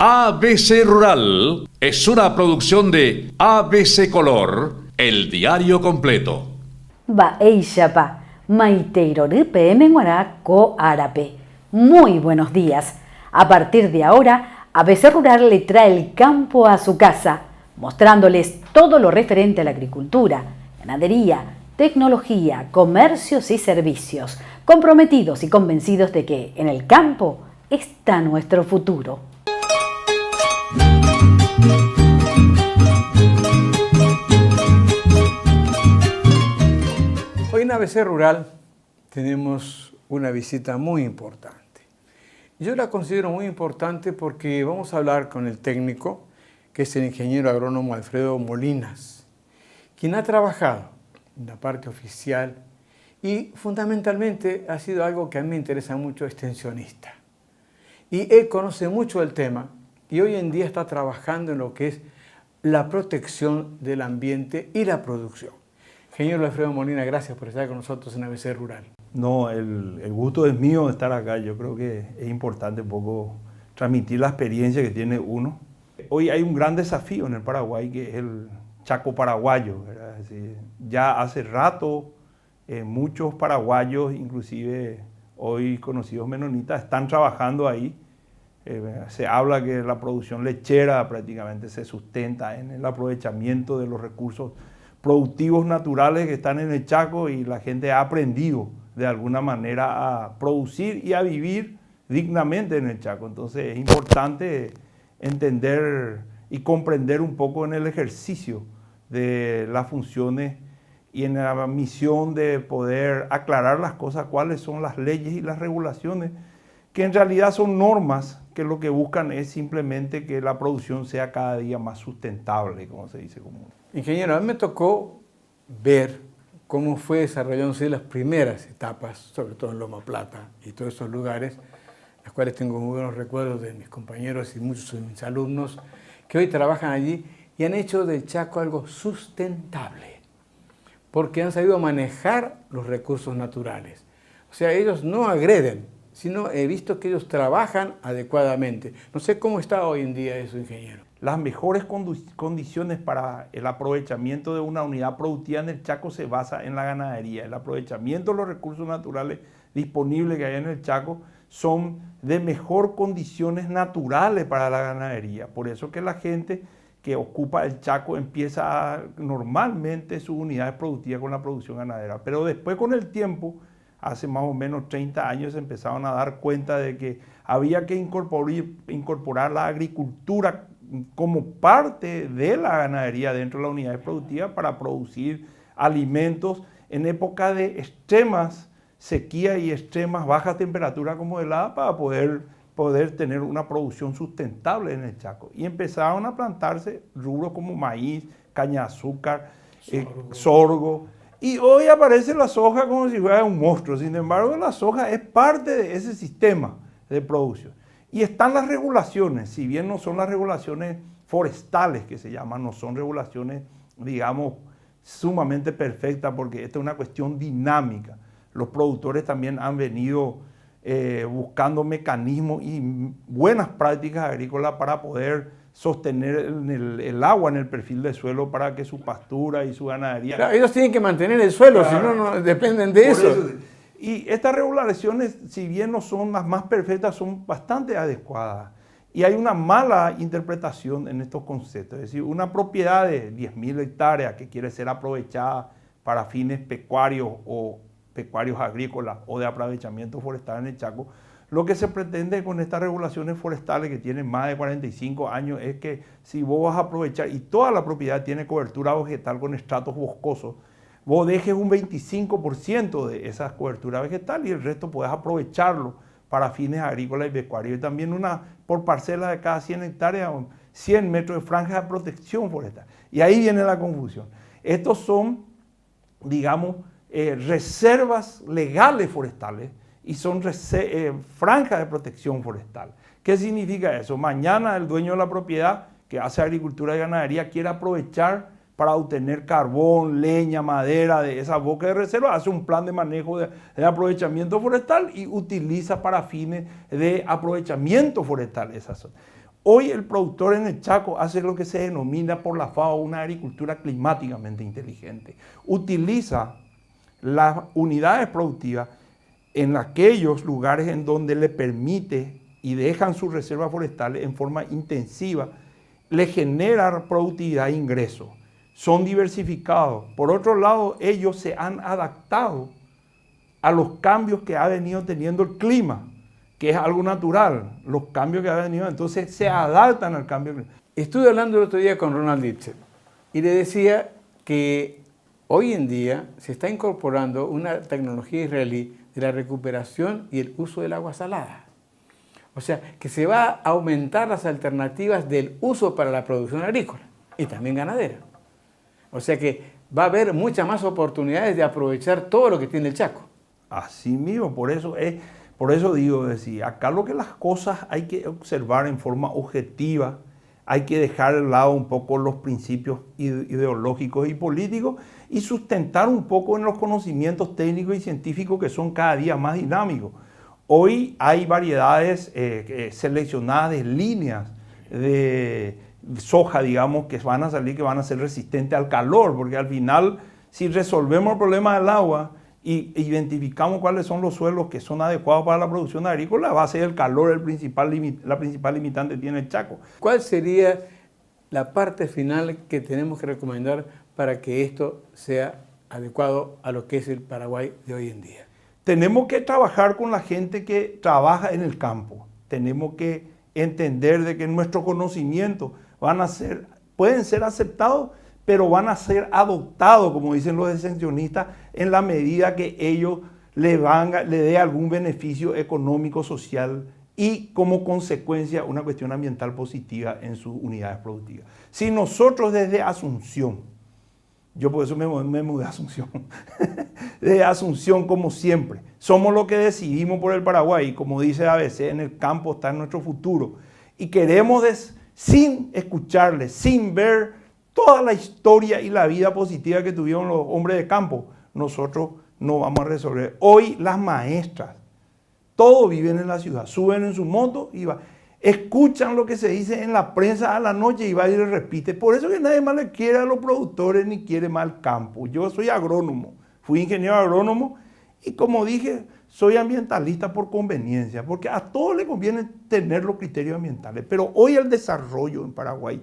ABC Rural es una producción de ABC Color, el diario completo. Ba eishapa, maiteirorupe emenguara ko árape. Muy buenos días. A partir de ahora, ABC Rural le trae el campo a su casa, mostrándoles todo lo referente a la agricultura, ganadería, tecnología, comercios y servicios, comprometidos y convencidos de que en el campo está nuestro futuro. Hoy en ABC Rural tenemos una visita muy importante. Yo la considero muy importante porque vamos a hablar con el técnico, que es el ingeniero agrónomo Alfredo Molinas, quien ha trabajado en la parte oficial y fundamentalmente ha sido algo que a mí me interesa mucho, extensionista. Y él conoce mucho el tema y hoy en día está trabajando en lo que es la protección del ambiente y la producción. Ingeniero Alfredo Molina, gracias por estar con nosotros en ABC Rural. No, el gusto es mío de estar acá. Yo creo que es importante un poco transmitir la experiencia que tiene uno. Hoy hay un gran desafío en el Paraguay que es el Chaco paraguayo, ¿verdad? Es decir, ya hace rato muchos paraguayos, inclusive hoy conocidos menonitas, están trabajando ahí. Se habla que la producción lechera prácticamente se sustenta en el aprovechamiento de los recursos productivos naturales que están en el Chaco y la gente ha aprendido de alguna manera a producir y a vivir dignamente en el Chaco. Entonces es importante entender y comprender un poco en el ejercicio de las funciones y en la misión de poder aclarar las cosas, cuáles son las leyes y las regulaciones, que en realidad son normas que lo que buscan es simplemente que la producción sea cada día más sustentable, como se dice común. Ingeniero, a mí me tocó ver cómo fue desarrollándose las primeras etapas, sobre todo en Loma Plata y todos esos lugares, los cuales tengo muy buenos recuerdos de mis compañeros y muchos de mis alumnos que hoy trabajan allí y han hecho del Chaco algo sustentable, porque han sabido manejar los recursos naturales. O sea, ellos no agreden, sino he visto que ellos trabajan adecuadamente. No sé cómo está hoy en día eso, ingeniero. Las mejores condiciones para el aprovechamiento de una unidad productiva en el Chaco se basa en la ganadería. El aprovechamiento de los recursos naturales disponibles que hay en el Chaco son de mejor condiciones naturales para la ganadería. Por eso que la gente que ocupa el Chaco empieza normalmente sus unidades productivas con la producción ganadera. Pero después con el tiempo, hace más o menos 30 años, se empezaron a dar cuenta de que había que incorporar la agricultura como parte de la ganadería dentro de las unidades productivas para producir alimentos en época de extremas sequía y extremas bajas temperaturas como helada para poder tener una producción sustentable en el Chaco. Y empezaron a plantarse rubros como maíz, caña de azúcar, sorgo. Y hoy aparece la soja como si fuera un monstruo. Sin embargo, la soja es parte de ese sistema de producción. Y están las regulaciones, si bien no son las regulaciones forestales que se llaman, no son regulaciones, digamos, sumamente perfectas, porque esta es una cuestión dinámica. Los productores también han venido buscando mecanismos y buenas prácticas agrícolas para poder sostener el agua en el perfil del suelo para que su pastura y su ganadería... Claro, ellos tienen que mantener el suelo, si no, no dependen de eso. Y estas regulaciones, si bien no son las más perfectas, son bastante adecuadas. Y hay una mala interpretación en estos conceptos. Es decir, una propiedad de 10.000 hectáreas que quiere ser aprovechada para fines pecuarios o pecuarios agrícolas o de aprovechamiento forestal en el Chaco, lo que se pretende con estas regulaciones forestales que tienen más de 45 años es que si vos vas a aprovechar, y toda la propiedad tiene cobertura vegetal con estratos boscosos, vos dejes un 25% de esa cobertura vegetal y el resto puedes aprovecharlo para fines agrícolas y pecuarios. Y también por parcela de cada 100 hectáreas, 100 metros de franja de protección forestal. Y ahí viene la confusión. Estos son, digamos, reservas legales forestales y son franjas de protección forestal. ¿Qué significa eso? Mañana el dueño de la propiedad que hace agricultura y ganadería quiere aprovechar para obtener carbón, leña, madera de esa boca de reserva, hace un plan de manejo de aprovechamiento forestal y utiliza para fines de aprovechamiento forestal esa zona. Hoy el productor en el Chaco hace lo que se denomina por la FAO una agricultura climáticamente inteligente. Utiliza las unidades productivas en aquellos lugares en donde le permite y dejan sus reservas forestales en forma intensiva, le genera productividad e ingresos. Son diversificados. Por otro lado, ellos se han adaptado a los cambios que ha venido teniendo el clima, que es algo natural, los cambios que ha venido, entonces se adaptan al cambio. Estuve hablando el otro día con Ronald Lipset y le decía que hoy en día se está incorporando una tecnología israelí de la recuperación y el uso del agua salada. O sea, que se va a aumentar las alternativas del uso para la producción agrícola y también ganadera. O sea que va a haber muchas más oportunidades de aprovechar todo lo que tiene el Chaco. Así mismo, por eso digo, acá lo que las cosas hay que observar en forma objetiva, hay que dejar de lado un poco los principios ideológicos y políticos y sustentar un poco en los conocimientos técnicos y científicos que son cada día más dinámicos. Hoy hay variedades seleccionadas de líneas de soja, digamos, que van a salir, que van a ser resistentes al calor, porque al final, si resolvemos el problema del agua y identificamos cuáles son los suelos que son adecuados para la producción agrícola, va a ser el calor la principal limitante que tiene el Chaco. ¿Cuál sería la parte final que tenemos que recomendar para que esto sea adecuado a lo que es el Paraguay de hoy en día? Tenemos que trabajar con la gente que trabaja en el campo. Tenemos que entender de que nuestros conocimientos pueden ser aceptados, pero van a ser adoptados, como dicen los extensionistas, en la medida que ellos le dé algún beneficio económico, social y como consecuencia una cuestión ambiental positiva en sus unidades productivas. Si nosotros desde Asunción, yo por eso me mudé a Asunción, desde Asunción como siempre, somos los que decidimos por el Paraguay, y como dice ABC, en el campo está nuestro futuro, y queremos sin escucharles, sin ver toda la historia y la vida positiva que tuvieron los hombres de campo, nosotros no vamos a resolver. Hoy las maestras, todos viven en la ciudad, suben en su moto y escuchan lo que se dice en la prensa a la noche y va y le repite. Por eso que nadie más le quiere a los productores ni quiere más al campo. Yo soy agrónomo, fui ingeniero agrónomo y como dije, soy ambientalista por conveniencia, porque a todos les conviene tener los criterios ambientales. Pero hoy el desarrollo en Paraguay,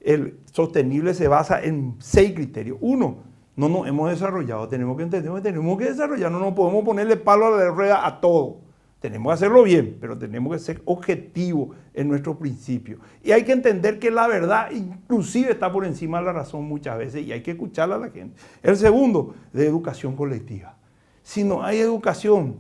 el sostenible, se basa en 6 criterios. 1, no nos hemos desarrollado, tenemos que entender que tenemos que desarrollarnos, no podemos ponerle palo a la rueda a todo. Tenemos que hacerlo bien, pero tenemos que ser objetivos en nuestros principios. Y hay que entender que la verdad inclusive está por encima de la razón muchas veces y hay que escucharla a la gente. El segundo, de educación colectiva. Si no hay educación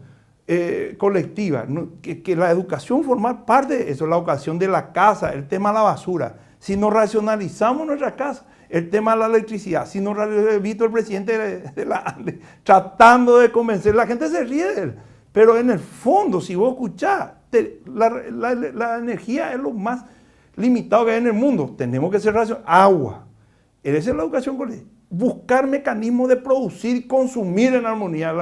colectiva, que la educación forma parte de eso, la educación de la casa, el tema de la basura. Si no racionalizamos nuestra casa, el tema de la electricidad, si no he visto el presidente de la ANDE tratando de convencer, la gente se ríe de él. Pero en el fondo, si vos escuchás, la energía es lo más limitado que hay en el mundo. Tenemos que ser racionales. Agua. Esa es la educación colectiva. Buscar mecanismos de producir y consumir en armonía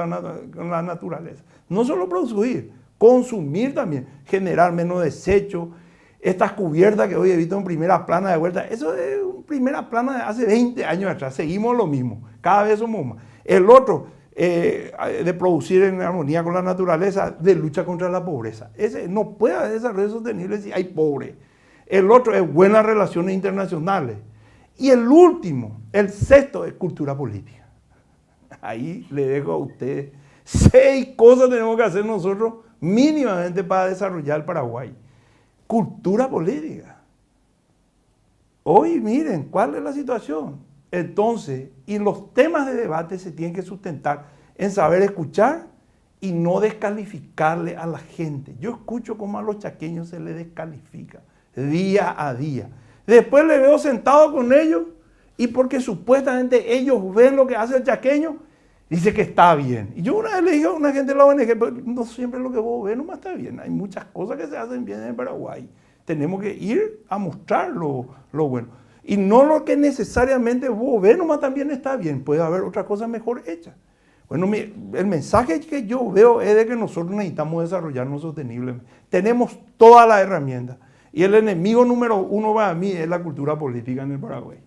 con la naturaleza. No solo producir, consumir también. Generar menos desechos. Estas cubiertas que hoy he visto en primera plana de vuelta, eso es primera plana de hace 20 años atrás. Seguimos lo mismo. Cada vez somos más. El otro, de producir en armonía con la naturaleza, de lucha contra la pobreza. No puede haber desarrollo sostenible si hay pobre. El otro es buenas relaciones internacionales. Y el último, el sexto, es cultura política. Ahí le dejo a ustedes 6 cosas tenemos que hacer nosotros mínimamente para desarrollar el Paraguay. Cultura política. Hoy miren cuál es la situación. Entonces, y los temas de debate se tienen que sustentar en saber escuchar y no descalificarle a la gente. Yo escucho cómo a los chaqueños se les descalifica día a día. Después le veo sentado con ellos y porque supuestamente ellos ven lo que hace el chaqueño, dice que está bien. Y yo una vez le dije a una gente de la ONG, pero no siempre lo que vos ves nomás está bien. Hay muchas cosas que se hacen bien en Paraguay. Tenemos que ir a mostrar lo bueno. Y no lo que necesariamente vos ves nomás también está bien. Puede haber otra cosa mejor hecha. Bueno, el mensaje que yo veo es de que nosotros necesitamos desarrollarnos sosteniblemente. Tenemos todas las herramientas. Y el enemigo número uno para mí es la cultura política en el Paraguay.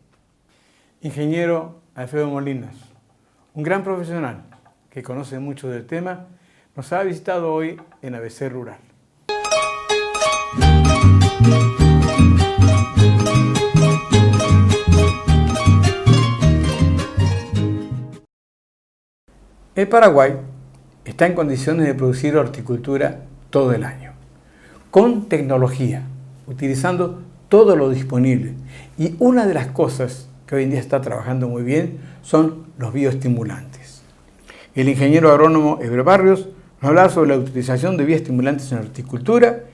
Ingeniero Alfredo Molinas, un gran profesional que conoce mucho del tema, nos ha visitado hoy en ABC Rural. El Paraguay está en condiciones de producir horticultura todo el año, con tecnología, utilizando todo lo disponible. Y una de las cosas que hoy en día está trabajando muy bien son los bioestimulantes. El ingeniero agrónomo Eber Barrios nos habla sobre la utilización de bioestimulantes en horticultura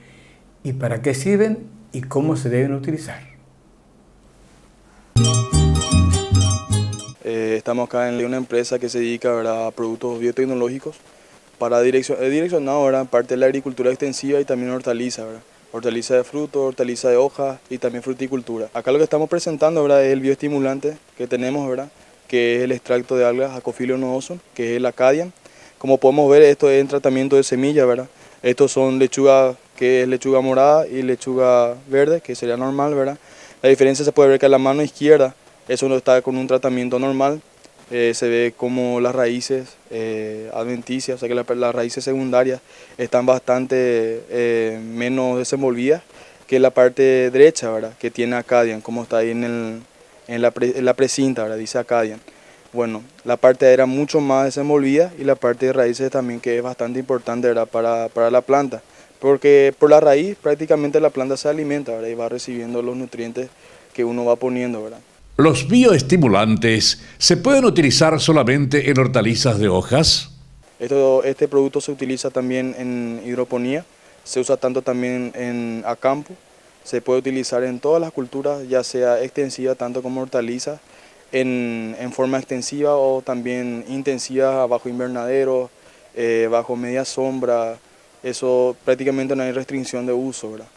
y para qué sirven y cómo se deben utilizar. Estamos acá en una empresa que se dedica, ¿verdad?, a productos biotecnológicos para direccionado, ¿verdad?, parte de la agricultura extensiva y también hortaliza, ¿verdad? Hortaliza de fruto, hortaliza de hoja y también fruticultura. Acá lo que estamos presentando, ¿verdad?, es el bioestimulante que tenemos, ¿verdad?, que es el extracto de algas Acophilum nodoso, que es el Acadian. Como podemos ver, esto es en tratamiento de semilla, ¿verdad? Estos son lechuga, que es lechuga morada, y lechuga verde, que sería normal, ¿verdad? La diferencia se puede ver que a la mano izquierda, eso no está con un tratamiento normal. Se ve como las raíces adventicias, o sea que las raíces secundarias están bastante menos desenvolvidas que la parte derecha, ¿verdad?, que tiene Acadian, como está ahí en la precinta, ¿verdad?, dice Acadian. Bueno, la parte era mucho más desenvolvida y la parte de raíces también, que es bastante importante, ¿verdad?, para la planta, porque por la raíz prácticamente la planta se alimenta, ¿verdad?, y va recibiendo los nutrientes que uno va poniendo, ¿verdad? ¿Los bioestimulantes se pueden utilizar solamente en hortalizas de hojas? Este producto se utiliza también en hidroponía, se usa tanto también a campo, se puede utilizar en todas las culturas, ya sea extensiva tanto como hortalizas, en forma extensiva o también intensiva bajo invernadero, bajo media sombra. Eso prácticamente no hay restricción de uso, ¿verdad?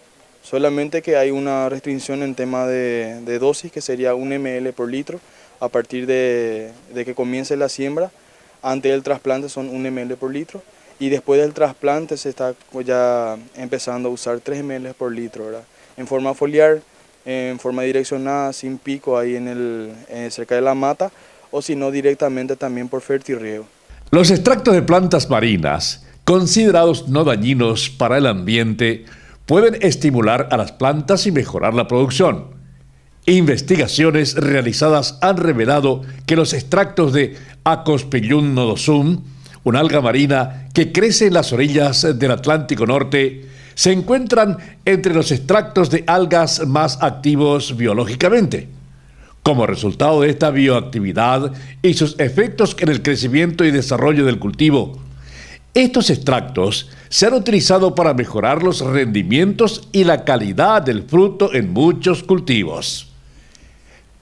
Solamente que hay una restricción en tema de dosis, que sería 1 ml por litro a partir de que comience la siembra. Antes del trasplante son 1 ml por litro y después del trasplante se está ya empezando a usar 3 ml por litro, ¿verdad? En forma foliar, en forma direccionada, sin pico ahí cerca de la mata, o si no directamente también por fertirriego. Los extractos de plantas marinas, considerados no dañinos para el ambiente, pueden estimular a las plantas y mejorar la producción. Investigaciones realizadas han revelado que los extractos de Acophilum nodosum, una alga marina que crece en las orillas del Atlántico Norte, se encuentran entre los extractos de algas más activos biológicamente. Como resultado de esta bioactividad y sus efectos en el crecimiento y desarrollo del cultivo, estos extractos se han utilizado para mejorar los rendimientos y la calidad del fruto en muchos cultivos.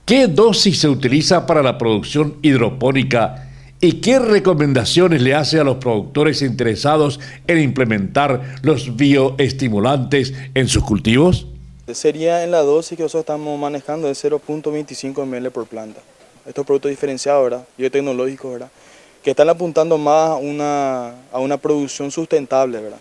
¿Qué dosis se utiliza para la producción hidropónica y qué recomendaciones le hace a los productores interesados en implementar los bioestimulantes en sus cultivos? Sería en la dosis que nosotros estamos manejando de 0.25 ml por planta. Estos productos diferenciados, ¿verdad?, biotecnológicos, ¿verdad?, que están apuntando más a una producción sustentable, ¿verdad?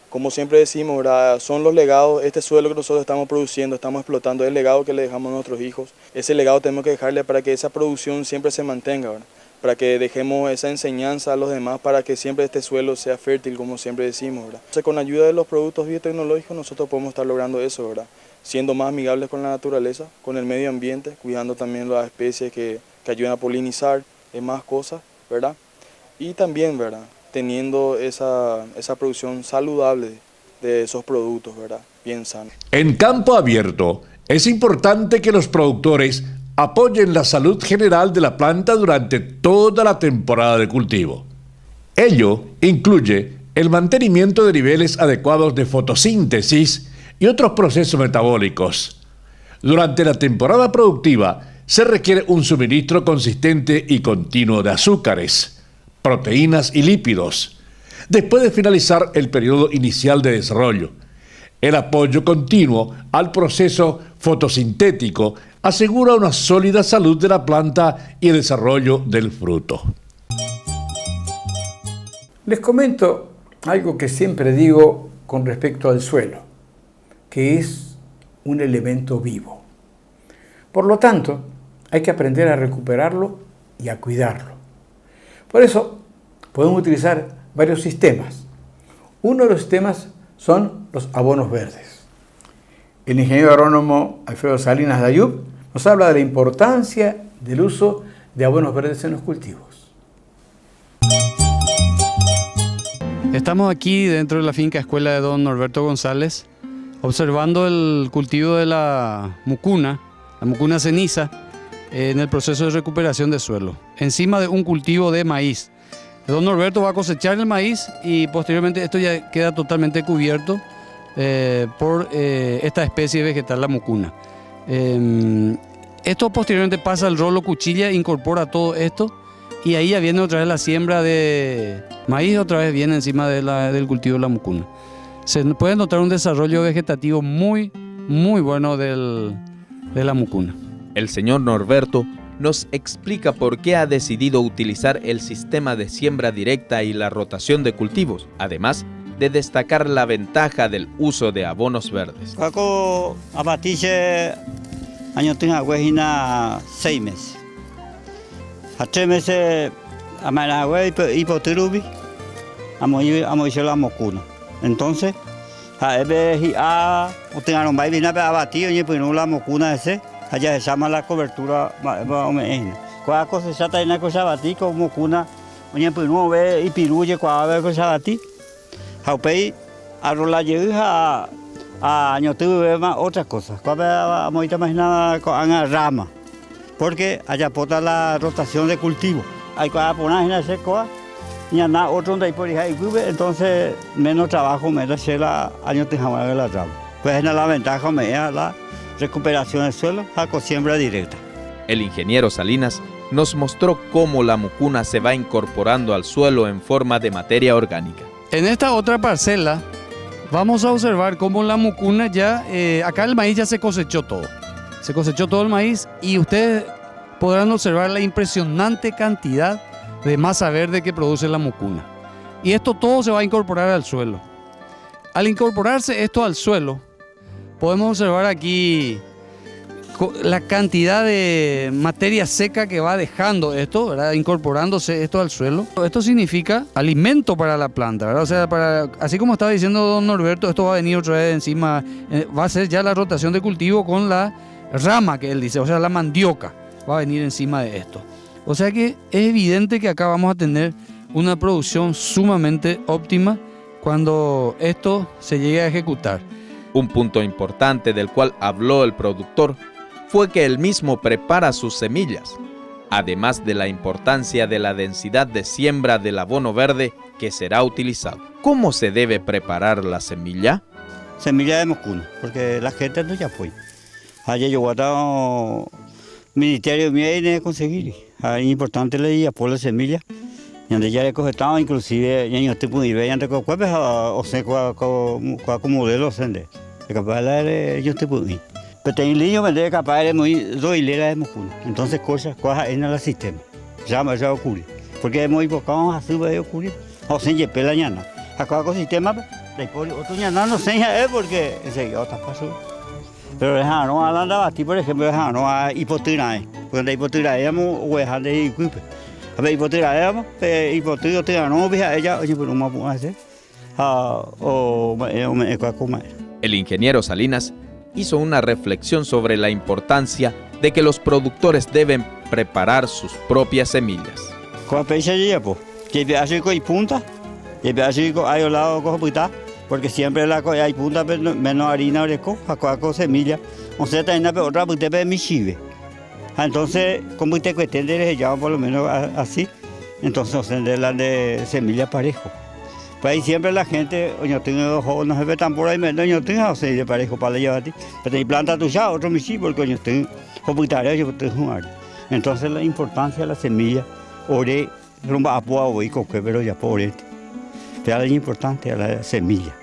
Como siempre decimos, ¿verdad?, son los legados, este suelo que nosotros estamos produciendo, estamos explotando, es el legado que le dejamos a nuestros hijos. Ese legado tenemos que dejarle para que esa producción siempre se mantenga, ¿verdad?, para que dejemos esa enseñanza a los demás, para que siempre este suelo sea fértil, como siempre decimos, ¿verdad? Entonces, con la ayuda de los productos biotecnológicos nosotros podemos estar logrando eso, ¿verdad?, siendo más amigables con la naturaleza, con el medio ambiente, cuidando también las especies que ayudan a polinizar, más cosas, ¿verdad? Y también, ¿verdad?, teniendo esa producción saludable de esos productos, ¿verdad?, bien sanos. En campo abierto, es importante que los productores apoyen la salud general de la planta durante toda la temporada de cultivo. Ello incluye el mantenimiento de niveles adecuados de fotosíntesis y otros procesos metabólicos. Durante la temporada productiva se requiere un suministro consistente y continuo de azúcares, proteínas y lípidos. Después de finalizar el periodo inicial de desarrollo, el apoyo continuo al proceso fotosintético asegura una sólida salud de la planta y el desarrollo del fruto. Les comento algo que siempre digo con respecto al suelo, que es un elemento vivo. Por lo tanto, hay que aprender a recuperarlo y a cuidarlo. Por eso, podemos utilizar varios sistemas. Uno de los sistemas son los abonos verdes. El ingeniero agrónomo Alfredo Salinas Dayub nos habla de la importancia del uso de abonos verdes en los cultivos. Estamos aquí dentro de la finca escuela de don Norberto González, observando el cultivo de la mucuna ceniza, en el proceso de recuperación de suelo, encima de un cultivo de maíz. Don Norberto va a cosechar el maíz y posteriormente esto ya queda totalmente cubierto por esta especie vegetal, la mucuna. Esto posteriormente pasa al rolo cuchilla, incorpora todo esto y ahí ya viene otra vez la siembra de maíz, otra vez viene encima del cultivo de la mucuna. Se puede notar un desarrollo vegetativo muy bueno de la mucuna. El señor Norberto nos explica por qué ha decidido utilizar el sistema de siembra directa y la rotación de cultivos, además de destacar la ventaja del uso de abonos verdes. Cuando abatiche año tenga huejina 6 meses. A 3 meses a managüe y potirubi amo la mocuna. Entonces a ebe a tenga un baile na abatido y pues no la mocuna ese allá se llama la cobertura cuando cosa se trata de una cosa batí como mocuna oye pues no ve y piruye cuando ve cosa batí haupei a rola llega a año tuve más otras cosas cuando vamos más nada con la rama porque allá pota la rotación de cultivo hay que poner en ese coa y nada otro donde hay por ahí entonces menos trabajo me da la año te jamás la rama pues es la ventaja me da la recuperación del suelo con siembra directa. El ingeniero Salinas nos mostró cómo la mucuna se va incorporando al suelo en forma de materia orgánica. En esta otra parcela vamos a observar cómo la mucuna ya, acá el maíz ya se cosechó todo. Se cosechó todo el maíz y ustedes podrán observar la impresionante cantidad de masa verde que produce la mucuna. Y esto todo se va a incorporar al suelo. Al incorporarse esto al suelo, podemos observar aquí la cantidad de materia seca que va dejando esto, ¿verdad? Incorporándose esto al suelo. Esto significa alimento para la planta, ¿verdad? O sea, así como estaba diciendo don Norberto, esto va a venir otra vez encima, va a ser ya la rotación de cultivo con la rama que él dice, o sea, la mandioca va a venir encima de esto. O sea que es evidente que acá vamos a tener una producción sumamente óptima cuando esto se llegue a ejecutar. Un punto importante del cual habló el productor fue que él mismo prepara sus semillas, además de la importancia de la densidad de siembra del abono verde que será utilizado. ¿Cómo se debe preparar la semilla? Semilla de mucuna, porque la gente no ya fue. Ayer yo guardaba ministerio mío de conseguir. Es importante le día por la semilla. Y donde ya le cogetaba inclusive ya no estoy muy bien antes con cuál o sea con modelo sende. Capaz de yo estoy muy. Pero tengo niño me debe capaz de muy dos hileras de mucuna. Entonces cosas en el sistema. Ya ocurre. Porque es muy poco así va a ocurrir. O sea, ya pela ñana. Acá con sistema después otro ñana no sé es porque enseguida otra pasó. Pero no hablando así por ejemplo no hay hipotirae. Cuando hay hipotirae llamo o dejar de equipo. A ver, hipotirae no vea ella oye pero no puedo hacer. El ingeniero Salinas hizo una reflexión sobre la importancia de que los productores deben preparar sus propias semillas. Porque siempre hay punta menos harina o semilla. O sea, también otra punta de mi chive. Entonces, como te cuestión de llama por lo menos así, entonces de semilla parejo. Pues ahí siempre la gente, yo tengo ojos, no se ve tan por ahí, yo tengo seis de parejo para llevar a ti. Pero hay planta tuya, otro michi, porque yo tengo computaria, yo tengo jugar. Entonces la importancia de la semilla, ore, rumba a poa y coque, pero ya por esto. Pero la importancia de la semilla.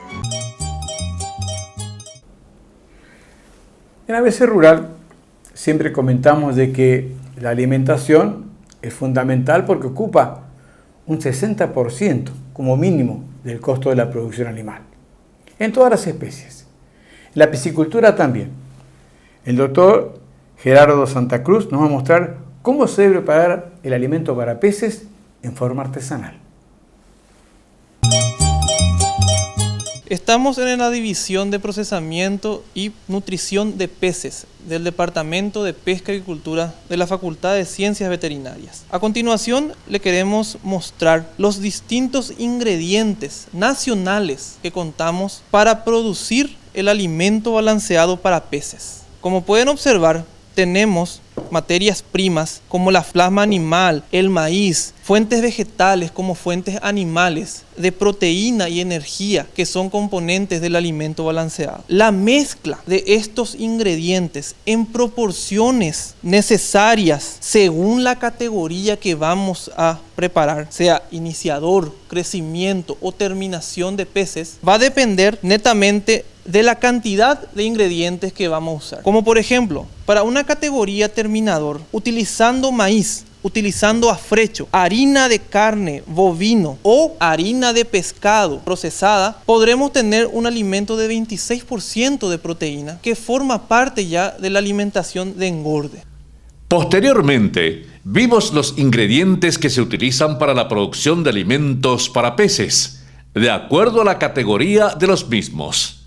En ABC Rural siempre comentamos de que la alimentación es fundamental porque ocupa un 60% como mínimo del costo de la producción animal, en todas las especies. La piscicultura también, El doctor Gerardo Santa Cruz nos va a mostrar cómo se debe preparar el alimento para peces en forma artesanal. Estamos en la división de procesamiento y nutrición de peces del Departamento de Pesca y Agricultura de la Facultad de Ciencias Veterinarias. A continuación le queremos mostrar los distintos ingredientes nacionales que contamos para producir el alimento balanceado para peces. Como pueden observar, tenemos materias primas como la plasma animal, el maíz, fuentes vegetales como fuentes animales de proteína y energía que son componentes del alimento balanceado. La mezcla de estos ingredientes en proporciones necesarias según la categoría que vamos a preparar, sea iniciador, crecimiento o terminación de peces, va a depender netamente de la cantidad de ingredientes que vamos a usar. Como por ejemplo, para una categoría terminador, utilizando maíz, utilizando afrecho, harina de carne, bovino o harina de pescado procesada, podremos tener un alimento de 26% de proteína que forma parte ya de la alimentación de engorde. Posteriormente, vimos los ingredientes que se utilizan para la producción de alimentos para peces, de acuerdo a la categoría de los mismos.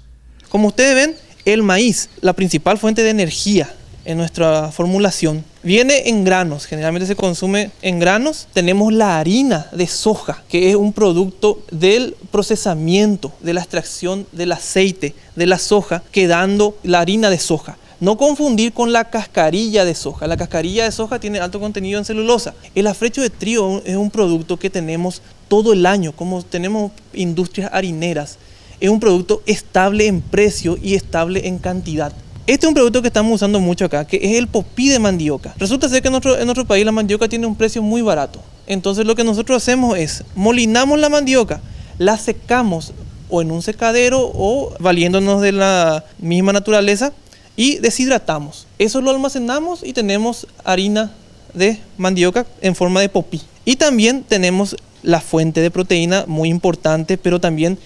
Como ustedes ven, el maíz, la principal fuente de energía en nuestra formulación, viene en granos, generalmente se consume en granos. Tenemos la harina de soja, que es un producto del procesamiento, de la extracción del aceite de la soja, quedando la harina de soja. No confundir con la cascarilla de soja. La cascarilla de soja tiene alto contenido en celulosa. El afrecho de trigo es un producto que tenemos todo el año, como tenemos industrias harineras. Es un producto estable en precio y estable en cantidad. Este es un producto que estamos usando mucho acá, que es el popí de mandioca. Resulta ser que en nuestro país la mandioca tiene un precio muy barato. Entonces lo que nosotros hacemos es, molinamos la mandioca, la secamos o en un secadero o valiéndonos de la misma naturaleza y deshidratamos. Eso lo almacenamos y tenemos harina de mandioca en forma de popí. Y también tenemos la fuente de proteína muy importante, pero también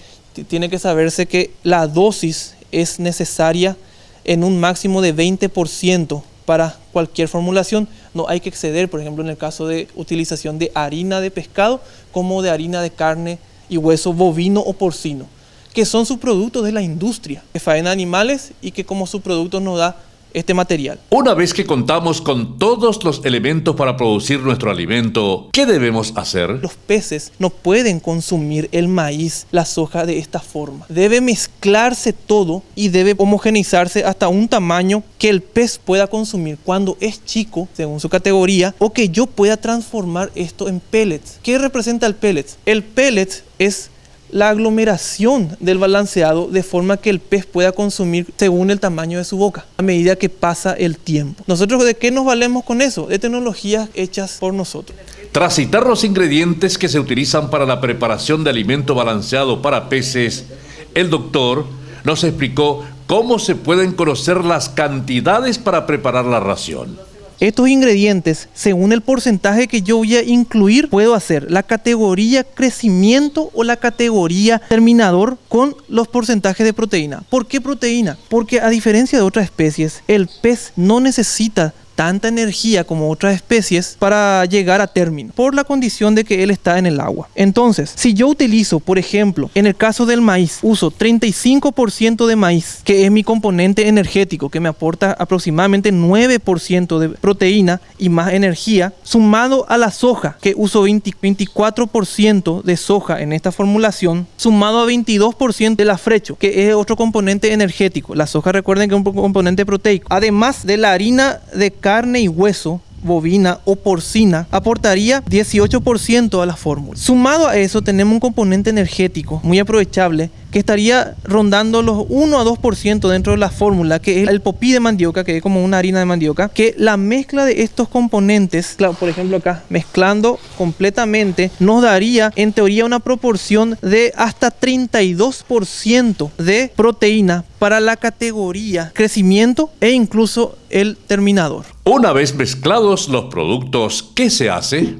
tiene que saberse que la dosis es necesaria en un máximo de 20% para cualquier formulación. No hay que exceder, por ejemplo, en el caso de utilización de harina de pescado como de harina de carne y hueso bovino o porcino, que son subproductos de la industria que faena animales y que como subproductos nos da este material. Una vez que contamos con todos los elementos para producir nuestro alimento, ¿qué debemos hacer? Los peces no pueden consumir el maíz, la soja de esta forma. Debe mezclarse todo y debe homogeneizarse hasta un tamaño que el pez pueda consumir cuando es chico, según su categoría, o que yo pueda transformar esto en pellets. ¿Qué representa el pellet? El pellet es la aglomeración del balanceado de forma que el pez pueda consumir según el tamaño de su boca a medida que pasa el tiempo. ¿Nosotros de qué nos valemos con eso? De tecnologías hechas por nosotros. Tras citar los ingredientes que se utilizan para la preparación de alimento balanceado para peces, el doctor nos explicó cómo se pueden conocer las cantidades para preparar la ración. Estos ingredientes, según el porcentaje que yo voy a incluir, puedo hacer la categoría crecimiento o la categoría terminador con los porcentajes de proteína. ¿Por qué proteína? Porque a diferencia de otras especies, el pez no necesita tanta energía como otras especies para llegar a término, por la condición de que él está en el agua. Entonces, si yo utilizo, por ejemplo, en el caso del maíz, uso 35% de maíz, que es mi componente energético, que me aporta aproximadamente 9% de proteína y más energía, sumado a la soja, que uso 24% de soja en esta formulación, sumado a 22% del afrecho, que es otro componente energético. La soja, recuerden que es un componente proteico. Además de la harina de carne y hueso bovina o porcina, aportaría 18% a la fórmula. Sumado a eso tenemos un componente energético muy aprovechable que estaría rondando los 1 a 2% dentro de la fórmula, que es el popí de mandioca, que es como una harina de mandioca, que la mezcla de estos componentes, claro, por ejemplo acá, mezclando completamente, nos daría en teoría una proporción de hasta 32% de proteína para la categoría crecimiento e incluso el terminador. Una vez mezclados los productos, ¿qué se hace?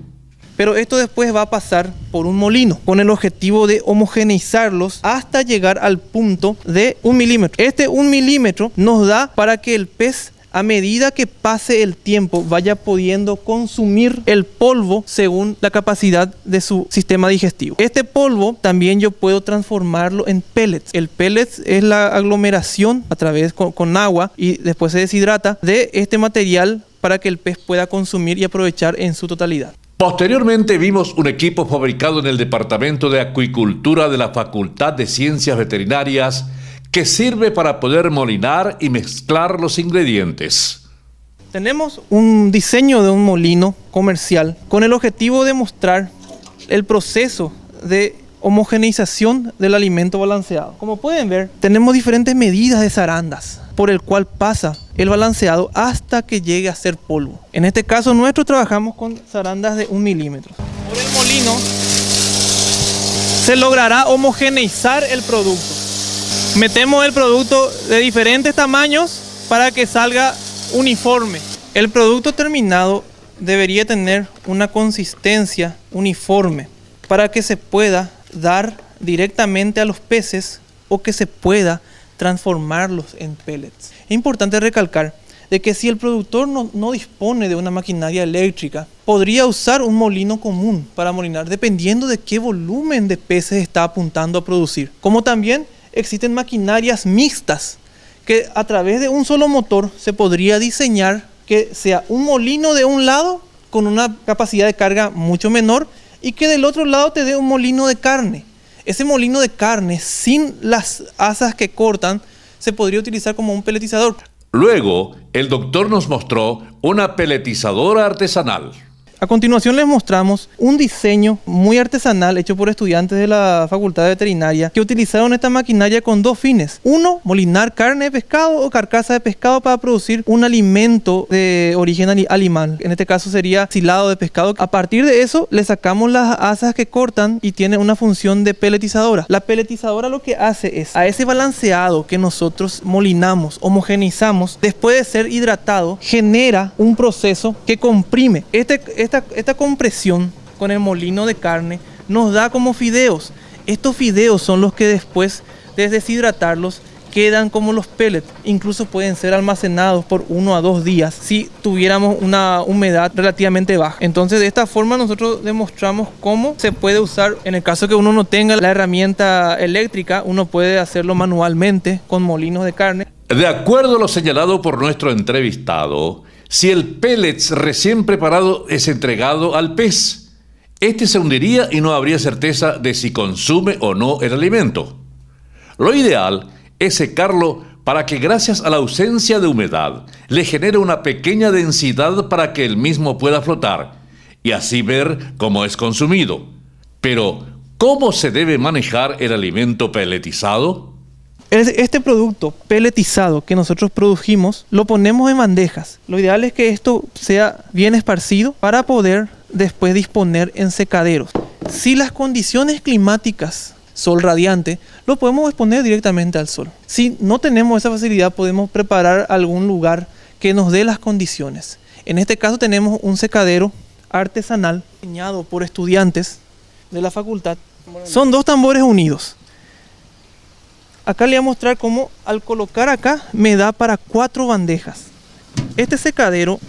Pero esto después va a pasar por un molino con el objetivo de homogeneizarlos hasta llegar al punto de 1 milímetro. Este 1 milímetro nos da para que el pez a medida que pase el tiempo, vaya pudiendo consumir el polvo según la capacidad de su sistema digestivo. Este polvo también yo puedo transformarlo en pellets. El pellets es la aglomeración a través con agua y después se deshidrata de este material para que el pez pueda consumir y aprovechar en su totalidad. Posteriormente vimos un equipo fabricado en el Departamento de Acuicultura de la Facultad de Ciencias Veterinarias que sirve para poder molinar y mezclar los ingredientes. Tenemos un diseño de un molino comercial con el objetivo de mostrar el proceso de homogeneización del alimento balanceado. Como pueden ver, tenemos diferentes medidas de zarandas por el cual pasa el balanceado hasta que llegue a ser polvo. En este caso nuestro trabajamos con zarandas de 1 milímetro. Por el molino se logrará homogeneizar el producto. Metemos el producto de diferentes tamaños para que salga uniforme. El producto terminado debería tener una consistencia uniforme para que se pueda dar directamente a los peces o que se pueda transformarlos en pellets. Es importante recalcar de que si el productor no dispone de una maquinaria eléctrica, podría usar un molino común para molinar dependiendo de qué volumen de peces está apuntando a producir. Como también existen maquinarias mixtas que a través de un solo motor se podría diseñar que sea un molino de un lado con una capacidad de carga mucho menor y que del otro lado te dé un molino de carne. Ese molino de carne sin las asas que cortan se podría utilizar como un peletizador. Luego, el doctor nos mostró una peletizadora artesanal. A continuación les mostramos un diseño muy artesanal hecho por estudiantes de la Facultad de Veterinaria que utilizaron esta maquinaria con dos fines. Uno, molinar carne de pescado o carcasa de pescado para producir un alimento de origen animal. En este caso sería silado de pescado. A partir de eso le sacamos las asas que cortan y tiene una función de peletizadora. La peletizadora lo que hace es a ese balanceado que nosotros molinamos, homogenizamos, después de ser hidratado, genera un proceso que comprime. Esta compresión con el molino de carne nos da como fideos. Estos fideos son los que después de deshidratarlos quedan como los pellets. Incluso pueden ser almacenados por 1 a 2 días si tuviéramos una humedad relativamente baja. Entonces de esta forma nosotros demostramos cómo se puede usar. En el caso que uno no tenga la herramienta eléctrica, uno puede hacerlo manualmente con molinos de carne. De acuerdo a lo señalado por nuestro entrevistado, si el pellets recién preparado es entregado al pez, este se hundiría y no habría certeza de si consume o no el alimento. Lo ideal es secarlo para que gracias a la ausencia de humedad le genere una pequeña densidad para que el mismo pueda flotar y así ver cómo es consumido. Pero, ¿cómo se debe manejar el alimento pelletizado? Este producto pelletizado que nosotros produjimos lo ponemos en bandejas. Lo ideal es que esto sea bien esparcido para poder después disponer en secaderos. Si las condiciones climáticas, sol radiante, lo podemos exponer directamente al sol. Si no tenemos esa facilidad, podemos preparar algún lugar que nos dé las condiciones. En este caso tenemos un secadero artesanal diseñado por estudiantes de la facultad. Son 2 tambores unidos. Acá le voy a mostrar cómo al colocar acá me da para 4 bandejas. Este secadero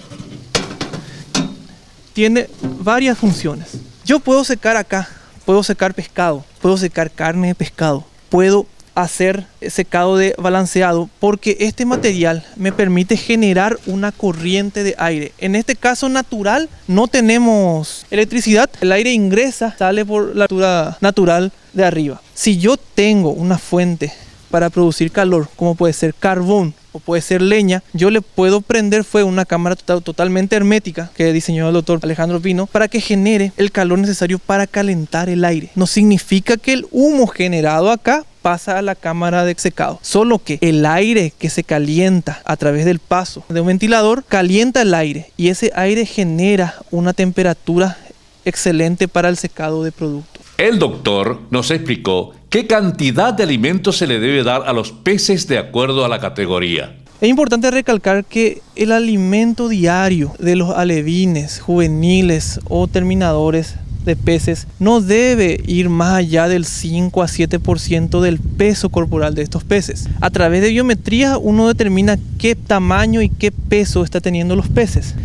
tiene varias funciones. Yo puedo secar acá, puedo secar pescado, puedo secar carne de pescado, puedo hacer secado de balanceado porque este material me permite generar una corriente de aire. En este caso natural, no tenemos electricidad, el aire ingresa, sale por la altura natural de arriba. Si yo tengo una fuente para producir calor, como puede ser carbón o puede ser leña, yo le puedo prender fuego a una cámara totalmente hermética que diseñó el doctor Alejandro Pino para que genere el calor necesario para calentar el aire. No significa que el humo generado acá pasa a la cámara de secado, solo que el aire que se calienta a través del paso de un ventilador calienta el aire y ese aire genera una temperatura excelente para el secado de productos. El doctor nos explicó qué cantidad de alimentos se le debe dar a los peces de acuerdo a la categoría. Es importante recalcar que el alimento diario de los alevines, juveniles o terminadores de peces no debe ir más allá del 5 a 7% del peso corporal de estos peces. A través de biometría uno determina qué tamaño y qué peso está teniendo los peces.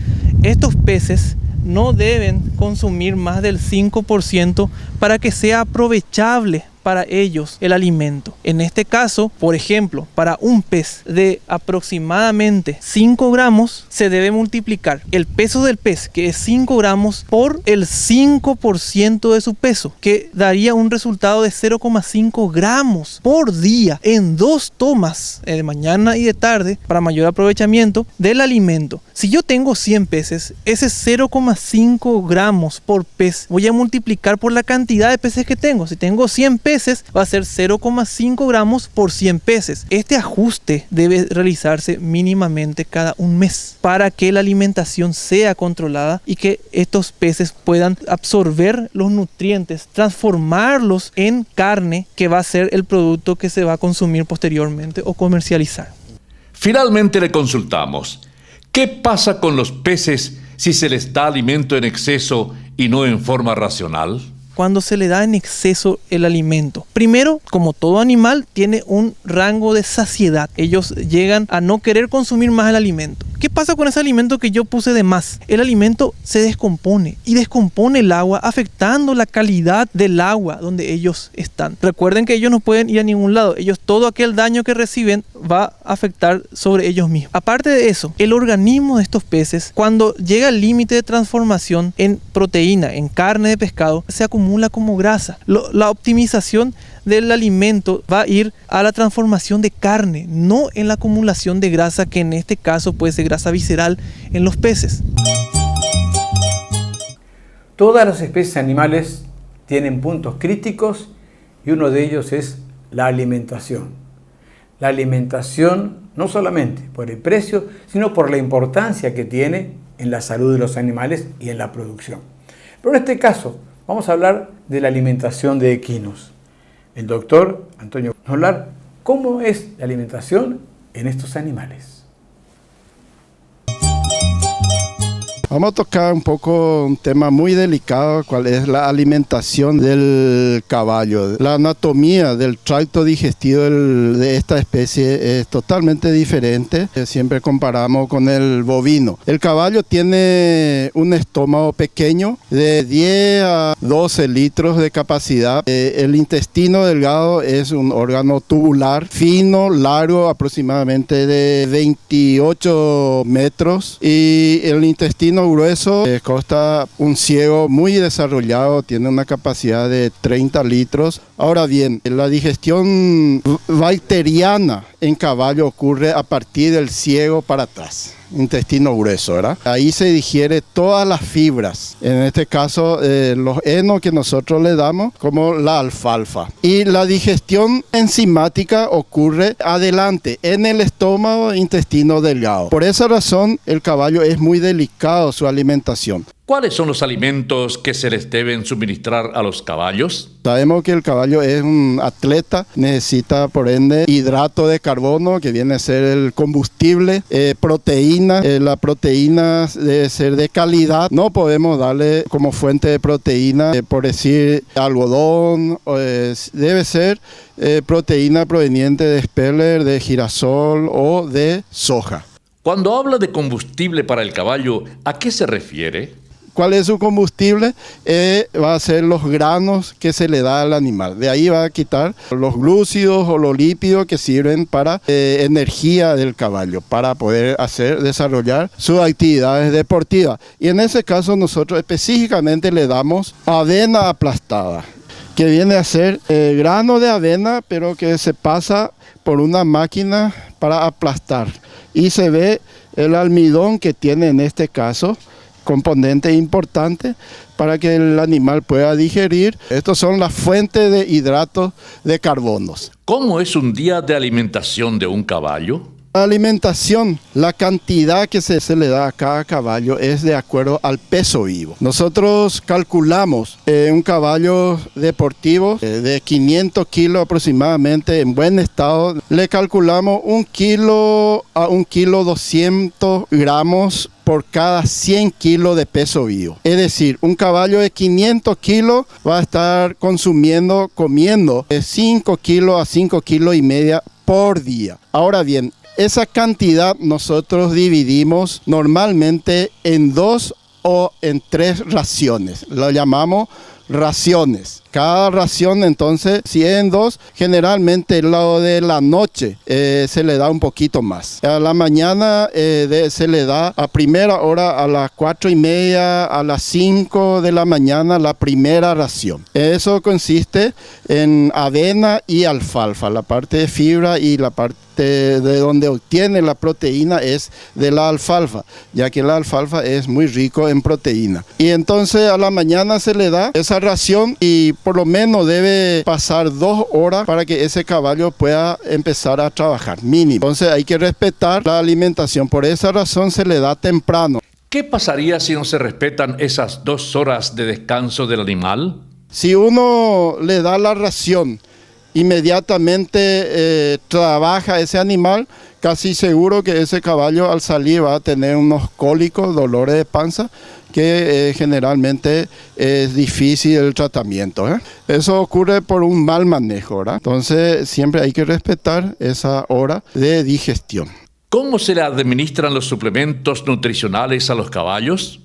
Estos peces no deben consumir más del 5% para que sea aprovechable para ellos el alimento. En este caso, por ejemplo, para un pez de aproximadamente 5 gramos, se debe multiplicar el peso del pez, que es 5 gramos, por el 5% de su peso, que daría un resultado de 0,5 gramos por día en 2 tomas, de mañana y de tarde, para mayor aprovechamiento del alimento. Si yo tengo 100 peces, ese 0,5 gramos por pez voy a multiplicar por la cantidad de peces que tengo. Si tengo 100 peces, va a ser 0,5 gramos por 100 peces. Este ajuste debe realizarse mínimamente cada un mes para que la alimentación sea controlada y que estos peces puedan absorber los nutrientes, transformarlos en carne, que va a ser el producto que se va a consumir posteriormente o comercializar. Finalmente le consultamos, ¿qué pasa con los peces si se les da alimento en exceso y no en forma racional? Cuando se le da en exceso el alimento, primero, como todo animal, tiene un rango de saciedad. Ellos llegan a no querer consumir más el alimento. ¿Qué pasa con ese alimento que yo puse de más? El alimento se descompone y descompone el agua, afectando la calidad del agua donde ellos están. Recuerden que ellos no pueden ir a ningún lado. Ellos, todo aquel daño que reciben va a afectar sobre ellos mismos. Aparte de eso, el organismo de estos peces, cuando llega al límite de transformación en proteína, en carne de pescado, se acumula como grasa. La optimización del alimento va a ir a la transformación de carne, no en la acumulación de grasa, que en este caso puede ser grasa visceral en los peces. Todas las especies animales tienen puntos críticos y uno de ellos es la alimentación. La alimentación no solamente por el precio, sino por la importancia que tiene en la salud de los animales y en la producción. Pero en este caso vamos a hablar de la alimentación de equinos. El doctor Antonio va a hablar cómo es la alimentación en estos animales. Vamos a tocar un poco un tema muy delicado, cuál es la alimentación del caballo. La anatomía del tracto digestivo de esta especie es totalmente diferente. Siempre comparamos con el bovino. El caballo tiene un estómago pequeño de 10 a 12 litros de capacidad. El intestino delgado es un órgano tubular, fino, largo, aproximadamente de 28 metros. Y el intestino grueso consta un ciego muy desarrollado, tiene una capacidad de 30 litros. Ahora bien, la digestión bacteriana en caballo ocurre a partir del ciego para atrás, intestino grueso, ¿verdad? Ahí se digiere todas las fibras, en este caso los henos que nosotros le damos, como la alfalfa. Y la digestión enzimática ocurre adelante, en el estómago, intestino delgado. Por esa razón, el caballo es muy delicado su alimentación. ¿Cuáles son los alimentos que se les deben suministrar a los caballos? Sabemos que el caballo es un atleta, necesita por ende hidrato de carbono, que viene a ser el combustible, proteína. La proteína debe ser de calidad. No podemos darle como fuente de proteína, por decir algodón, debe ser proteína proveniente de speller, de girasol o de soja. Cuando habla de combustible para el caballo, ¿a qué se refiere? ¿Cuál es su combustible? Va a ser los granos que se le da al animal. De ahí va a quitar los glúcidos o los lípidos que sirven para energía del caballo, para poder desarrollar sus actividades deportivas. Y en ese caso nosotros específicamente le damos avena aplastada, que viene a ser grano de avena, pero que se pasa por una máquina para aplastar. Y se ve el almidón que tiene en este caso, componente importante para que el animal pueda digerir. Estos son las fuentes de hidratos de carbonos. ¿Cómo es un día de alimentación de un caballo? La alimentación, la cantidad que se le da a cada caballo es de acuerdo al peso vivo. Nosotros calculamos un caballo deportivo de 500 kilos aproximadamente en buen estado. Le calculamos 1 kilo a 1 kilo 200 gramos por cada 100 kilos de peso vivo. Es decir, un caballo de 500 kilos va a estar comiendo de 5 kilos a 5 kilos y media por día. Ahora bien, esa cantidad nosotros dividimos normalmente en 2 o en 3 raciones. Lo llamamos raciones. Cada ración, entonces, si es en 2, generalmente lo de la noche se le da un poquito más. A la mañana se le da a primera hora, a las 4:30, a las 5 de la mañana, la primera ración. Eso consiste en avena y alfalfa, la parte de fibra y la parte de donde obtiene la proteína es de la alfalfa, ya que la alfalfa es muy rico en proteína. Y entonces a la mañana se le da esa ración y por lo menos debe pasar 2 horas para que ese caballo pueda empezar a trabajar, mínimo. Entonces hay que respetar la alimentación, por esa razón se le da temprano. ¿Qué pasaría si no se respetan esas 2 horas de descanso del animal? Si uno le da la ración, inmediatamente trabaja ese animal, casi seguro que ese caballo al salir va a tener unos cólicos, dolores de panza, que generalmente es difícil el tratamiento. Eso ocurre por un mal manejo, ¿verdad? Entonces siempre hay que respetar esa hora de digestión. ¿Cómo se le administran los suplementos nutricionales a los caballos?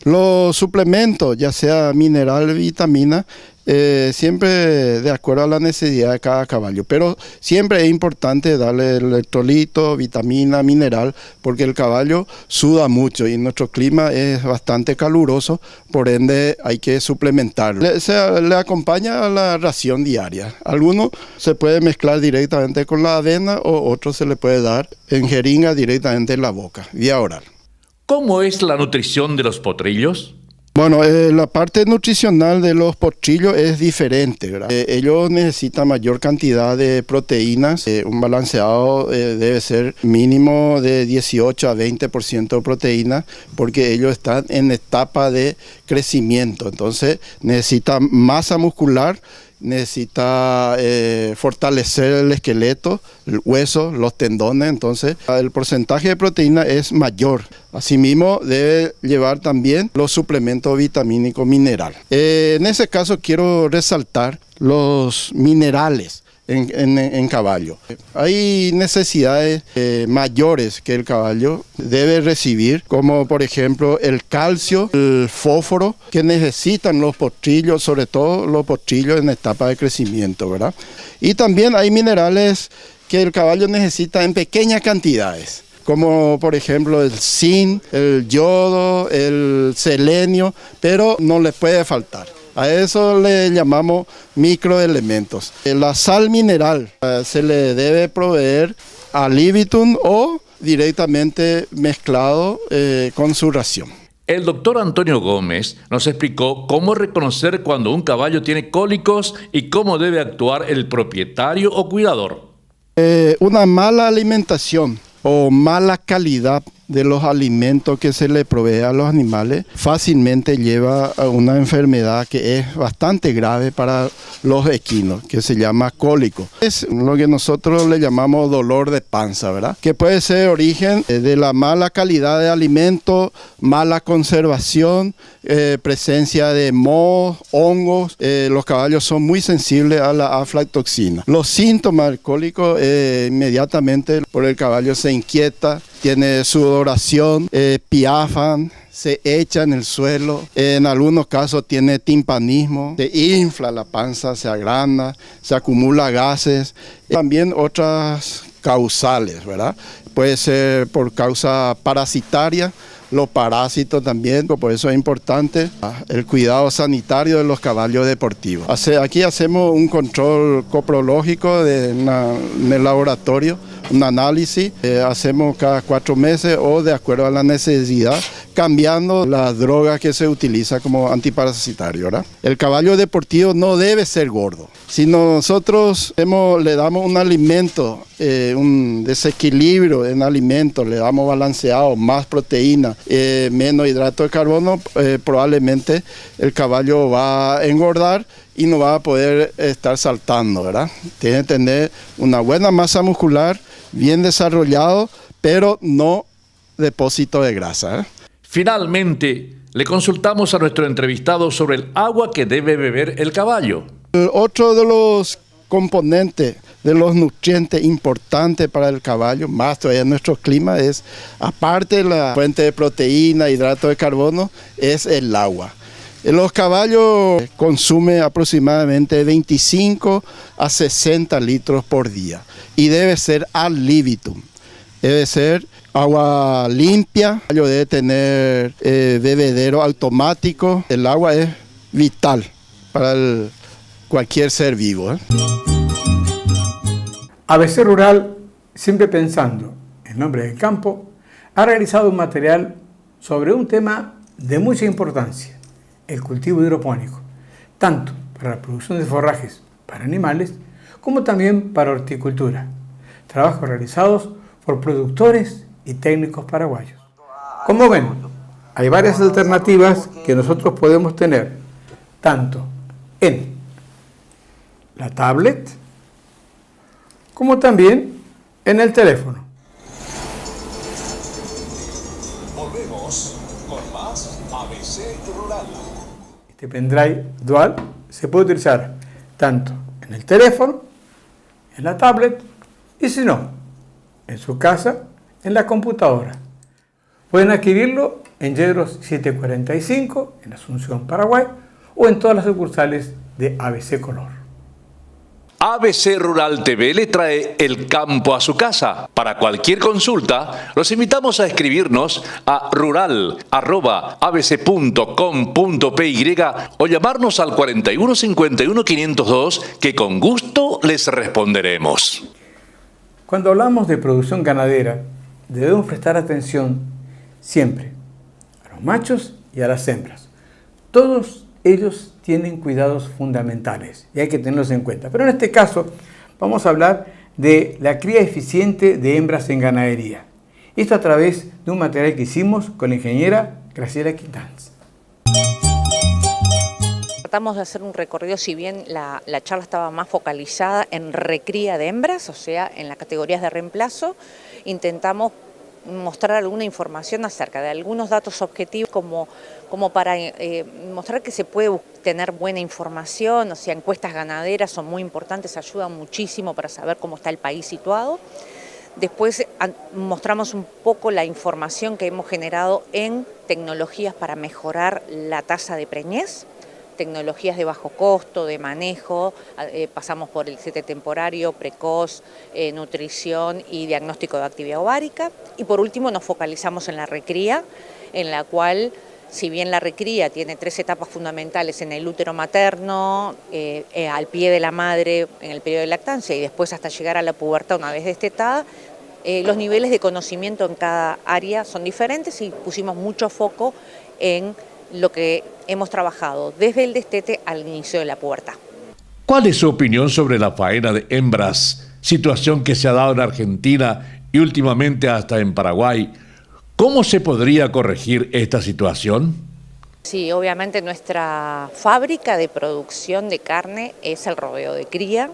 Los suplementos, ya sea mineral, vitamina, siempre de acuerdo a la necesidad de cada caballo, pero siempre es importante darle electrolito, vitamina, mineral, porque el caballo suda mucho y nuestro clima es bastante caluroso, por ende hay que suplementarlo. Le acompaña a la ración diaria. Algunos se puede mezclar directamente con la avena o otros se le puede dar en jeringa directamente en la boca, vía oral. ¿Cómo es la nutrición de los potrillos? Bueno, la parte nutricional de los potrillos es diferente, ¿verdad? Ellos necesitan mayor cantidad de proteínas. Un balanceado debe ser mínimo de 18 a 20% de proteína porque ellos están en etapa de crecimiento. Entonces necesitan masa muscular, necesita fortalecer el esqueleto, el hueso, los tendones, entonces el porcentaje de proteína es mayor. Asimismo, debe llevar también los suplementos vitamínicos mineral. En ese caso quiero resaltar los minerales en caballo. Hay necesidades mayores que el caballo debe recibir, como por ejemplo el calcio, el fósforo, que necesitan los potrillos, sobre todo los potrillos en etapa de crecimiento, ¿verdad? Y también hay minerales que el caballo necesita en pequeñas cantidades, como por ejemplo el zinc, el yodo, el selenio, pero no les puede faltar. A eso le llamamos microelementos. La sal mineral se le debe proveer al libitum o directamente mezclado con su ración. El doctor Antonio Gómez nos explicó cómo reconocer cuando un caballo tiene cólicos y cómo debe actuar el propietario o cuidador. Una mala alimentación o mala calidad de los alimentos que se le provee a los animales fácilmente lleva a una enfermedad que es bastante grave para los equinos, que se llama cólico. Es lo que nosotros le llamamos dolor de panza, ¿verdad? Que puede ser origen de la mala calidad de alimento, mala conservación, presencia de mohos, hongos. Los caballos son muy sensibles a la aflatoxina. Los síntomas del cólico inmediatamente por el caballo se inquieta, tiene sudoración, piafan, se echa en el suelo, en algunos casos tiene timpanismo, se infla la panza, se agranda, se acumula gases. También otras causales, ¿verdad? Puede ser por causa parasitaria, los parásitos también, por eso es importante el cuidado sanitario de los caballos deportivos. Aquí hacemos un control coprológico en el laboratorio, un análisis, hacemos cada 4 meses o de acuerdo a la necesidad, cambiando las drogas que se utiliza como antiparasitario, ¿verdad? El caballo deportivo no debe ser gordo. Si nosotros le damos un alimento, un desequilibrio en alimentos, le damos balanceado, más proteína, menos hidrato de carbono, probablemente el caballo va a engordar y no va a poder estar saltando, ¿verdad? Tiene que tener una buena masa muscular, bien desarrollado, pero no depósito de grasa, ¿eh? Finalmente, le consultamos a nuestro entrevistado sobre el agua que debe beber el caballo. Otro de los componentes, de los nutrientes importantes para el caballo, más todavía en nuestro clima, es, aparte de la fuente de proteína, hidrato de carbono, es el agua. Los caballos consumen aproximadamente 25 a 60 litros por día y debe ser ad libitum. Debe ser agua limpia, el caballo debe tener bebedero automático. El agua es vital para cualquier ser vivo, ¿eh? ABC Rural, siempre pensando en nombre del campo, ha realizado un material sobre un tema de mucha importancia: el cultivo hidropónico, tanto para la producción de forrajes para animales como también para horticultura. Trabajos realizados por productores y técnicos paraguayos. Como ven, hay varias alternativas que nosotros podemos tener, tanto en la tablet como también en el teléfono. Volvemos con más ABC Rural. Este pendrive dual se puede utilizar tanto en el teléfono, en la tablet y, si no, en su casa, en la computadora. Pueden adquirirlo en Yedros 745 en Asunción, Paraguay, o en todas las sucursales de ABC Color. ABC Rural TV le trae el campo a su casa. Para cualquier consulta, los invitamos a escribirnos a rural@abc.com.py o llamarnos al 41 51 502, que con gusto les responderemos. Cuando hablamos de producción ganadera, debemos prestar atención siempre a los machos y a las hembras. Todos ellos tienen cuidados fundamentales y hay que tenerlos en cuenta. Pero en este caso vamos a hablar de la cría eficiente de hembras en ganadería. Esto a través de un material que hicimos con la ingeniera Graciela Quintanz. Tratamos de hacer un recorrido, si bien la charla estaba más focalizada en recría de hembras, o sea, en las categorías de reemplazo, intentamos mostrar alguna información acerca de algunos datos objetivos como para mostrar que se puede tener buena información, o sea, encuestas ganaderas son muy importantes, ayudan muchísimo para saber cómo está el país situado. Después mostramos un poco la información que hemos generado en tecnologías para mejorar la tasa de preñez, tecnologías de bajo costo, de manejo, pasamos por el CT temporario, precoz, nutrición y diagnóstico de actividad ovárica. Y por último nos focalizamos en la recría, en la cual, si bien la recría tiene 3 etapas fundamentales en el útero materno, al pie de la madre en el periodo de lactancia y después hasta llegar a la pubertad una vez destetada, los niveles de conocimiento en cada área son diferentes y pusimos mucho foco en lo que hemos trabajado desde el destete al inicio de la pubertad. ¿Cuál es su opinión sobre la faena de hembras, situación que se ha dado en Argentina y últimamente hasta en Paraguay? ¿Cómo se podría corregir esta situación? Sí, obviamente nuestra fábrica de producción de carne es el rodeo de cría.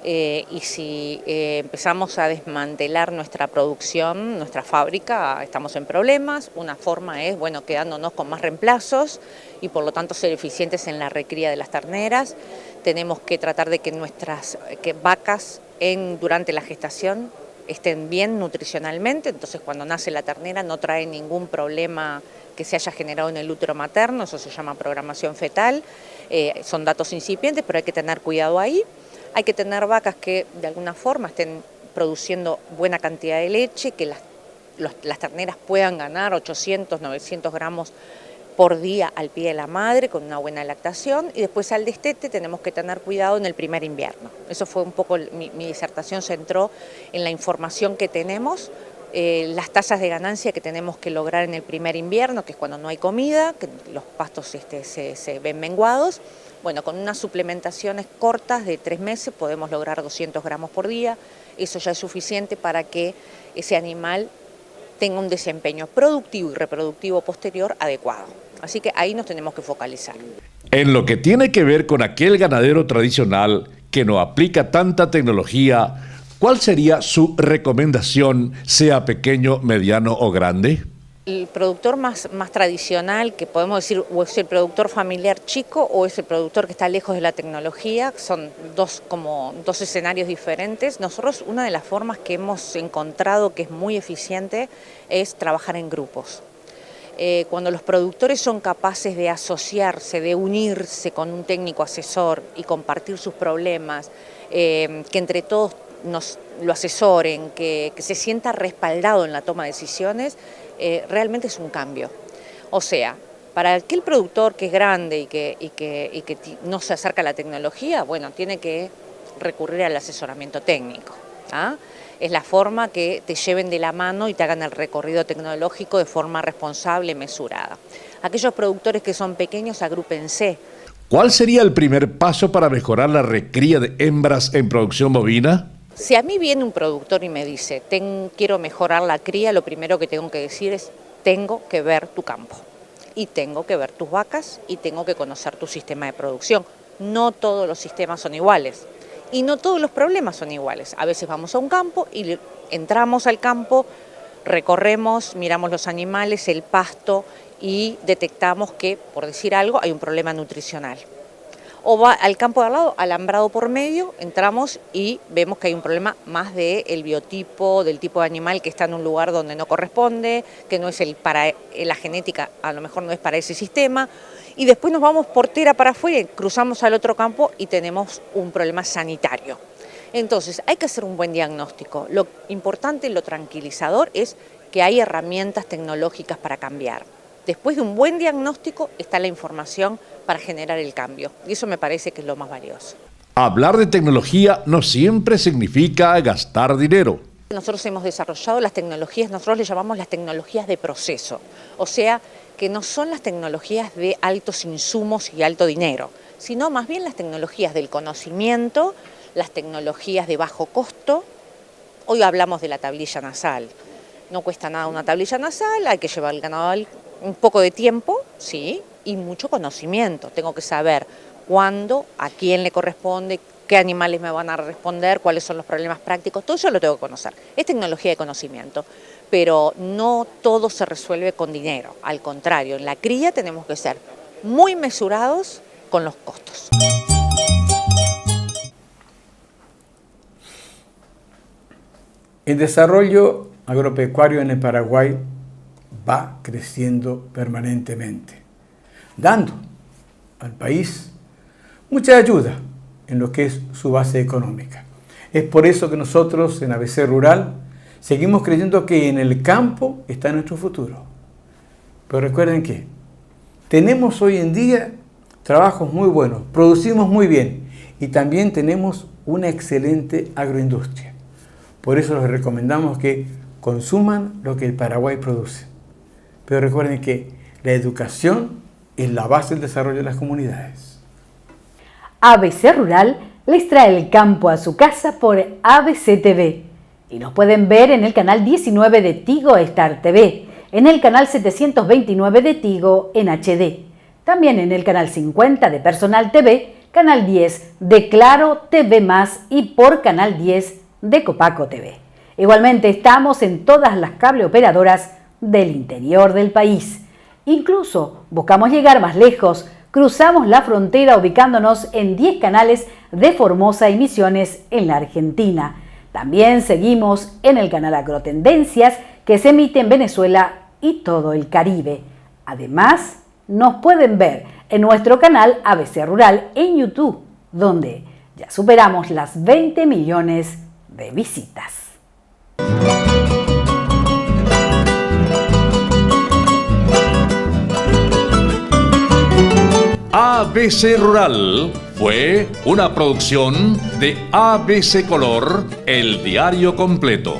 Y si empezamos a desmantelar nuestra producción, nuestra fábrica, estamos en problemas. Una forma es, bueno, quedándonos con más reemplazos y por lo tanto ser eficientes en la recría de las terneras. Tenemos que tratar de que nuestras vacas durante la gestación estén bien nutricionalmente, entonces cuando nace la ternera no trae ningún problema que se haya generado en el útero materno, eso se llama programación fetal. Son datos incipientes, pero hay que tener cuidado ahí. Hay que tener vacas que de alguna forma estén produciendo buena cantidad de leche, que las terneras puedan ganar 800, 900 gramos por día al pie de la madre con una buena lactación, y después al destete tenemos que tener cuidado en el primer invierno. Eso fue un poco, mi disertación centró en la información que tenemos las tasas de ganancia que tenemos que lograr en el primer invierno, que es cuando no hay comida, que los pastos se ven menguados. Bueno, con unas suplementaciones cortas de 3 meses podemos lograr 200 gramos por día. Eso ya es suficiente para que ese animal tenga un desempeño productivo y reproductivo posterior adecuado. Así que ahí nos tenemos que focalizar. En lo que tiene que ver con aquel ganadero tradicional que no aplica tanta tecnología, ¿cuál sería su recomendación, sea pequeño, mediano o grande? El productor más tradicional, que podemos decir, o es el productor familiar chico o es el productor que está lejos de la tecnología, son dos escenarios diferentes. Nosotros, una de las formas que hemos encontrado que es muy eficiente es trabajar en grupos. Cuando los productores son capaces de asociarse, de unirse con un técnico asesor y compartir sus problemas, que entre todos nos lo asesoren, que se sienta respaldado en la toma de decisiones, realmente es un cambio. O sea, para aquel productor que es grande y que no se acerca a la tecnología, bueno, tiene que recurrir al asesoramiento técnico. ¿Ah? Es la forma que te lleven de la mano y te hagan el recorrido tecnológico de forma responsable y mesurada. Aquellos productores que son pequeños, agrúpense. ¿Cuál sería el primer paso para mejorar la recría de hembras en producción bovina? Si a mí viene un productor y me dice, quiero mejorar la cría, lo primero que tengo que decir es, tengo que ver tu campo, y tengo que ver tus vacas, y tengo que conocer tu sistema de producción. No todos los sistemas son iguales, y no todos los problemas son iguales. A veces vamos a un campo y entramos al campo, recorremos, miramos los animales, el pasto, y detectamos que, por decir algo, hay un problema nutricional. O va al campo de al lado, alambrado por medio, entramos y vemos que hay un problema más del biotipo, del tipo de animal que está en un lugar donde no corresponde, que no es la genética, a lo mejor no es para ese sistema, y después nos vamos portera para afuera, cruzamos al otro campo y tenemos un problema sanitario. Entonces, hay que hacer un buen diagnóstico. Lo importante, lo tranquilizador es que hay herramientas tecnológicas para cambiar. Después de un buen diagnóstico está la información para generar el cambio. Y eso me parece que es lo más valioso. Hablar de tecnología no siempre significa gastar dinero. Nosotros hemos desarrollado las tecnologías, nosotros le llamamos las tecnologías de proceso. O sea, que no son las tecnologías de altos insumos y alto dinero, sino más bien las tecnologías del conocimiento, las tecnologías de bajo costo. Hoy hablamos de la tablilla nasal. No cuesta nada una tablilla nasal, hay que llevar el ganado un poco de tiempo, sí, y mucho conocimiento. Tengo que saber cuándo, a quién le corresponde, qué animales me van a responder, cuáles son los problemas prácticos, todo eso lo tengo que conocer. Es tecnología de conocimiento, pero no todo se resuelve con dinero. Al contrario, en la cría tenemos que ser muy mesurados con los costos. El desarrollo agropecuario en el Paraguay va creciendo permanentemente, dando al país mucha ayuda en lo que es su base económica. Es por eso que nosotros en ABC Rural seguimos creyendo que en el campo está nuestro futuro. Pero recuerden que tenemos hoy en día trabajos muy buenos, producimos muy bien y también tenemos una excelente agroindustria. Por eso les recomendamos que consuman lo que el Paraguay produce. Pero recuerden que la educación es la base del desarrollo de las comunidades. ABC Rural les trae el campo a su casa por ABC TV. Y nos pueden ver en el canal 19 de Tigo Star TV, en el canal 729 de Tigo en HD, también en el canal 50 de Personal TV, canal 10 de Claro TV+, y por canal 10 de Copaco TV. Igualmente estamos en todas las cable operadoras del interior del país. Incluso buscamos llegar más lejos, cruzamos la frontera ubicándonos en 10 canales de Formosa y Misiones en la Argentina. También seguimos en el canal Agrotendencias, que se emite en Venezuela y todo el Caribe. Además, nos pueden ver en nuestro canal ABC Rural en YouTube, donde ya superamos las 20 millones de visitas. ABC Rural fue una producción de ABC Color, el diario completo.